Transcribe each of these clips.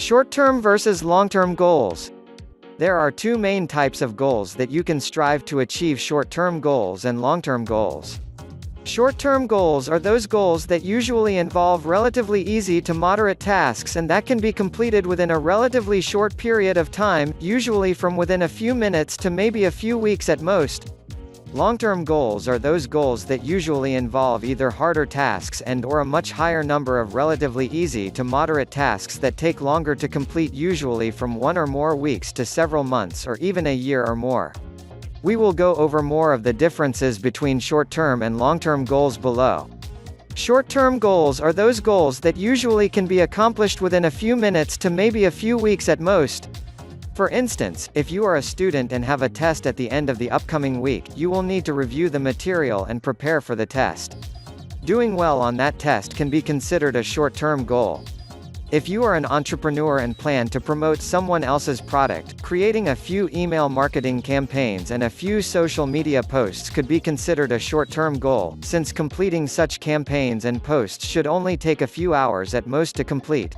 Short-term versus long-term goals. There are two main types of goals that you can strive to achieve: short-term goals and long-term goals. Short-term goals are those goals that usually involve relatively easy to moderate tasks and that can be completed within a relatively short period of time, usually from within a few minutes to maybe a few weeks at most. Long-term goals are those goals that usually involve either harder tasks and/or a much higher number of relatively easy to moderate tasks that take longer to complete, usually from 1 or more weeks to several months or even a year or more. We will go over more of the differences between short-term and long-term goals below. Short-term goals are those goals that usually can be accomplished within a few minutes to maybe a few weeks at most. For instance, if you are a student and have a test at the end of the upcoming week, you will need to review the material and prepare for the test. Doing well on that test can be considered a short-term goal. If you are an entrepreneur and plan to promote someone else's product, creating a few email marketing campaigns and a few social media posts could be considered a short-term goal, since completing such campaigns and posts should only take a few hours at most to complete.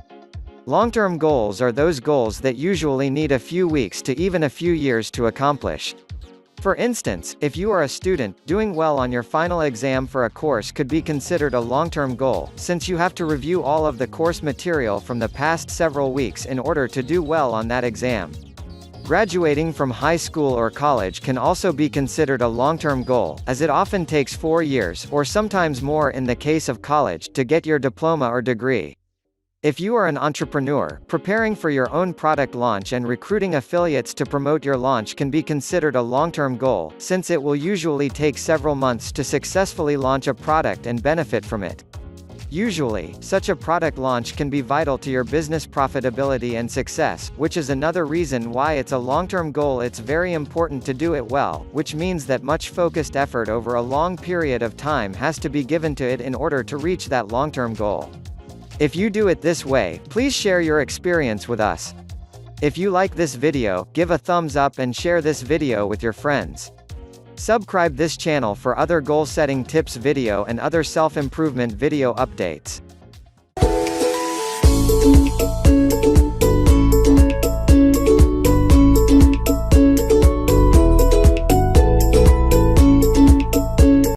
Long-term goals are those goals that usually need a few weeks to even a few years to accomplish. For instance, if you are a student, doing well on your final exam for a course could be considered a long-term goal, since you have to review all of the course material from the past several weeks in order to do well on that exam. Graduating from high school or college can also be considered a long-term goal, as it often takes 4 years, or sometimes more in the case of college, to get your diploma or degree. If you are an entrepreneur, preparing for your own product launch and recruiting affiliates to promote your launch can be considered a long-term goal, since it will usually take several months to successfully launch a product and benefit from it. Usually, such a product launch can be vital to your business profitability and success, which is another reason why it's a long-term goal. It's very important to do it well, which means that much focused effort over a long period of time has to be given to it in order to reach that long-term goal. If you do it this way, please share your experience with us. If you like this video, give a thumbs up and share this video with your friends. Subscribe this channel for other goal-setting tips video and other self-improvement video updates.